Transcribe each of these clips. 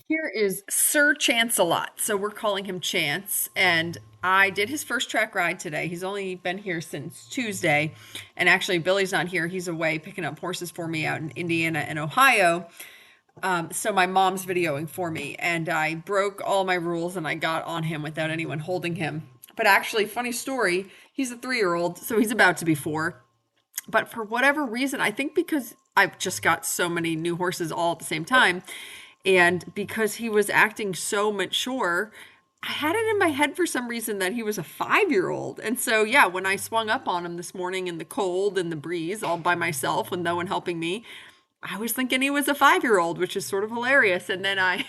Here is Sir Chance-a-Lot. So we're calling him Chance. And I did his first track ride today. He's only been here since Tuesday. And actually, Billy's not here. He's away picking up horses for me out in Indiana and Ohio. So my mom's videoing for me. And I broke all my rules and I got on him without anyone holding him. But actually, funny story, he's a 3-year-old, so he's about to be 4. But for whatever reason, I think because I've just got so many new horses all at the same time, and because he was acting so mature, I had it in my head for some reason that he was a 5-year-old. And so, yeah, when I swung up on him this morning in the cold and the breeze, all by myself with no one helping me, I was thinking he was a 5-year-old, which is sort of hilarious. And then I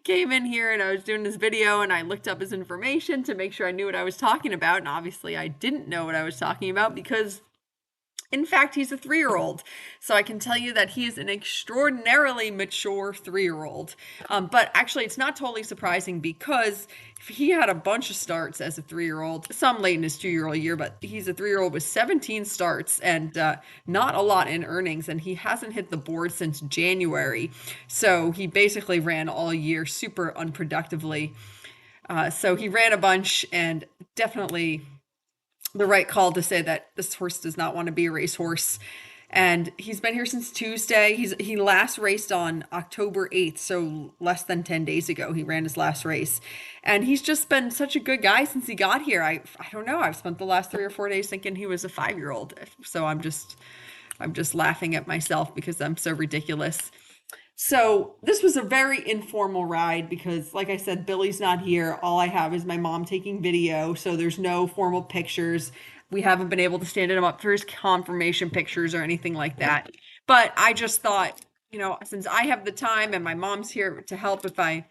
came in here and I was doing this video and I looked up his information to make sure I knew what I was talking about. And obviously, I didn't know what I was talking about because in fact, he's a 3-year-old. So I can tell you that he is an extraordinarily mature 3-year-old. But actually, it's not totally surprising because he had a bunch of starts as a 3-year-old, some late in his 2-year-old year, but he's a 3-year-old with 17 starts and not a lot in earnings. And he hasn't hit the board since January. So he basically ran all year super unproductively. So he ran a bunch and definitely the right call to say that this horse does not want to be a racehorse. And he's been here since Tuesday. He last raced on October 8th, so less than 10 days ago. He ran his last race. And he's just been such a good guy since he got here. I don't know. I've spent the last 3 or 4 days thinking he was a 5-year-old. So I'm just laughing at myself because I'm so ridiculous. So this was a very informal ride because, like I said, Billy's not here. All I have is my mom taking video, so there's no formal pictures. We haven't been able to stand him up for his confirmation pictures or anything like that. But I just thought, since I have the time and my mom's here to help if I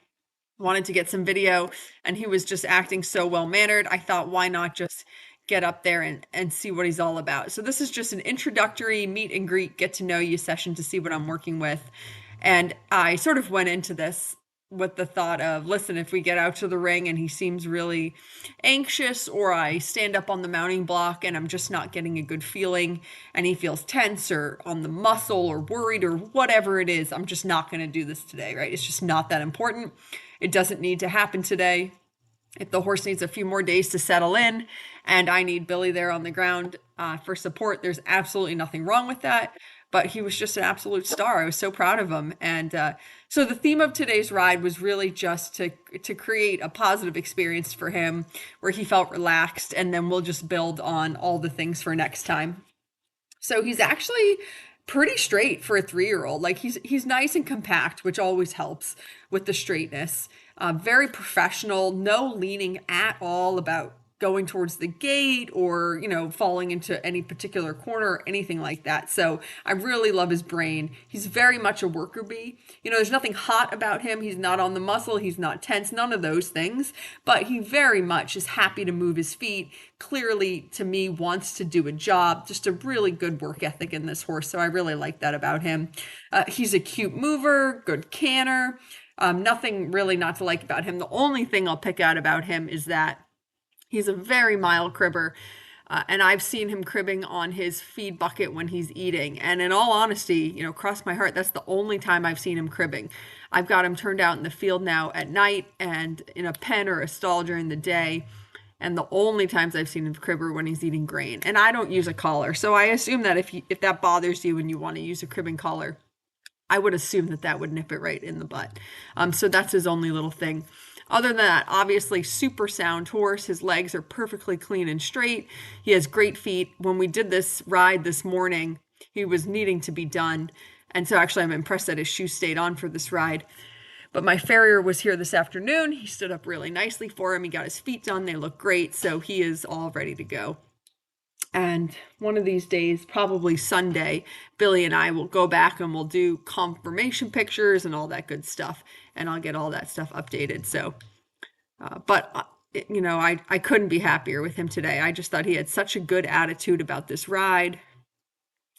wanted to get some video and he was just acting so well mannered, I thought, why not just get up there and see what he's all about. So this is just an introductory meet and greet, get to know you session to see what I'm working with. And I sort of went into this with the thought of, listen, if we get out to the ring and he seems really anxious, or I stand up on the mounting block and I'm just not getting a good feeling and he feels tense or on the muscle or worried or whatever it is, I'm just not going to do this today, right? It's just not that important. It doesn't need to happen today. If the horse needs a few more days to settle in and I need Billy there on the ground for support, there's absolutely nothing wrong with that. But he was just an absolute star. I was so proud of him. And so the theme of today's ride was really just to create a positive experience for him where he felt relaxed. And then we'll just build on all the things for next time. So he's actually pretty straight for a 3-year-old. Like he's nice and compact, which always helps with the straightness. Very professional, no leaning at all about going towards the gate or, falling into any particular corner or anything like that. So I really love his brain. He's very much a worker bee. There's nothing hot about him. He's not on the muscle. He's not tense, none of those things. But he very much is happy to move his feet. Clearly, to me, wants to do a job. Just a really good work ethic in this horse. So I really like that about him. He's a cute mover, good canter. Nothing really not to like about him. The only thing I'll pick out about him is that he's a very mild cribber, and I've seen him cribbing on his feed bucket when he's eating. And in all honesty, cross my heart, that's the only time I've seen him cribbing. I've got him turned out in the field now at night and in a pen or a stall during the day. And the only times I've seen him cribber when he's eating grain. And I don't use a collar. So I assume that if that bothers you and you want to use a cribbing collar, I would assume that would nip it right in the butt. So that's his only little thing. Other than that, obviously super sound horse. His legs are perfectly clean and straight. He has great feet. When we did this ride this morning, he was needing to be done. And so actually I'm impressed that his shoes stayed on for this ride. But my farrier was here this afternoon. He stood up really nicely for him. He got his feet done. They look great. So he is all ready to go. And one of these days, probably Sunday, Billy and I will go back and we'll do confirmation pictures and all that good stuff. And I'll get all that stuff updated. So, I couldn't be happier with him today. I just thought he had such a good attitude about this ride.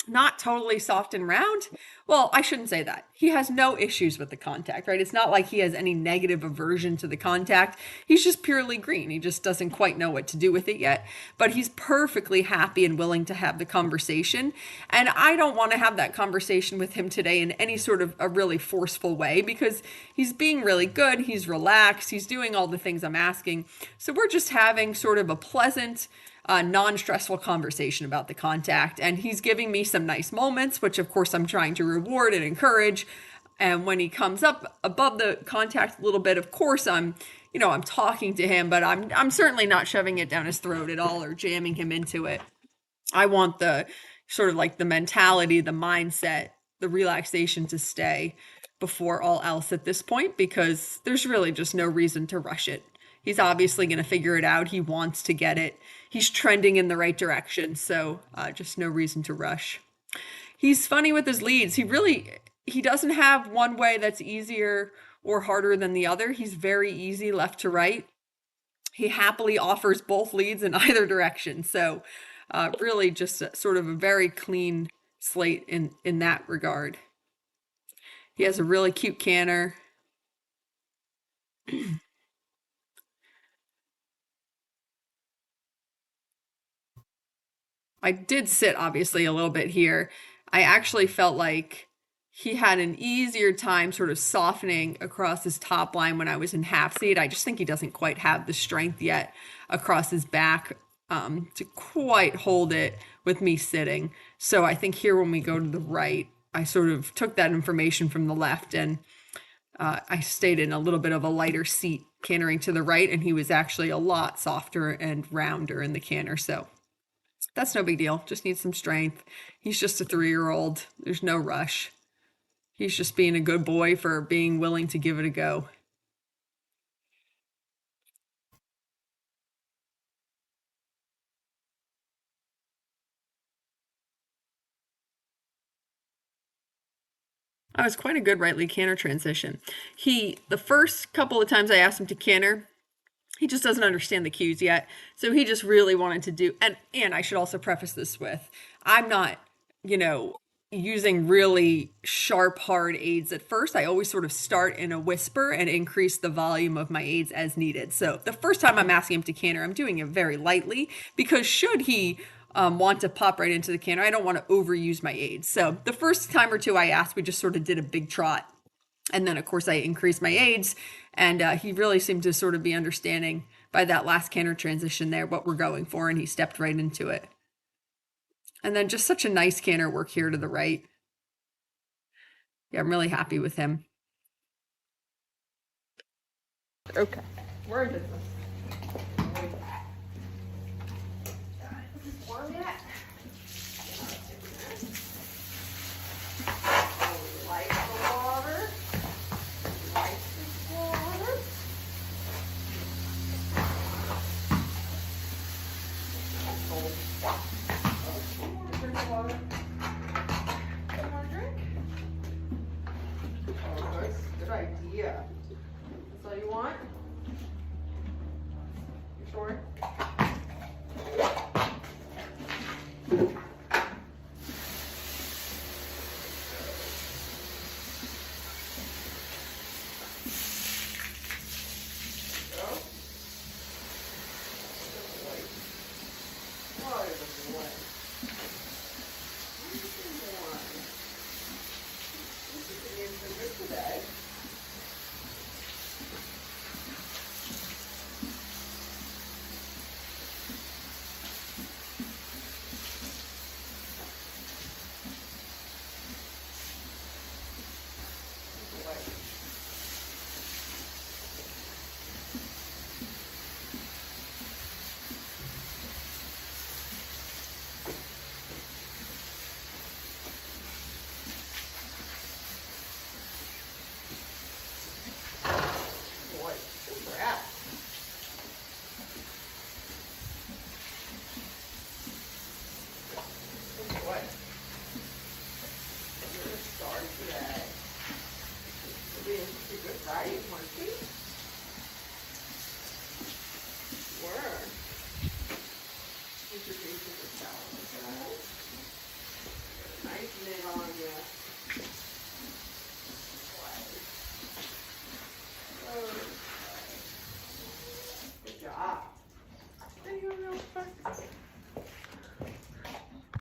not totally soft and round. Well, I shouldn't say that. He has no issues with the contact, right? It's not like he has any negative aversion to the contact. He's just purely green. He just doesn't quite know what to do with it yet. But he's perfectly happy and willing to have the conversation. And I don't want to have that conversation with him today in any sort of a really forceful way, because he's being really good. He's relaxed. He's doing all the things I'm asking. So we're just having sort of a pleasant, non-stressful conversation about the contact, and he's giving me some nice moments, which of course I'm trying to reward and encourage. And when he comes up above the contact a little bit, of course I'm talking to him, but I'm certainly not shoving it down his throat at all or jamming him into it. I want the sort of like the mentality, the mindset, the relaxation to stay before all else at this point, because there's really just no reason to rush it. He's obviously going to figure it out. He wants to get it. He's trending in the right direction, so just no reason to rush. He's funny with his leads. He doesn't have one way that's easier or harder than the other. He's very easy left to right. He happily offers both leads in either direction. So really just sort of a very clean slate in that regard. He has a really cute canter. I did sit obviously a little bit here. I actually felt like he had an easier time sort of softening across his top line when I was in half seat. I just think he doesn't quite have the strength yet across his back to quite hold it with me sitting. So I think here when we go to the right, I sort of took that information from the left, and I stayed in a little bit of a lighter seat cantering to the right, and he was actually a lot softer and rounder in the canter. So that's no big deal. Just needs some strength. He's just a 3-year-old. There's no rush. He's just being a good boy for being willing to give it a go. Oh, it's quite a good right lead canter transition. The first couple of times I asked him to canter, he just doesn't understand the cues yet. So he just really wanted to do, and I should also preface this with, I'm not, using really sharp, hard aids at first. I always sort of start in a whisper and increase the volume of my aids as needed. So the first time I'm asking him to canter, I'm doing it very lightly, because should he want to pop right into the canter, I don't want to overuse my aids. So the first time or two I asked, we just sort of did a big trot. And then, of course, I increased my aids, and he really seemed to sort of be understanding by that last canter transition there what we're going for, and he stepped right into it. And then just such a nice canter work here to the right. Yeah, I'm really happy with him. Okay, we're in business. Good idea. That's all you want? You sure? lid on, yeah.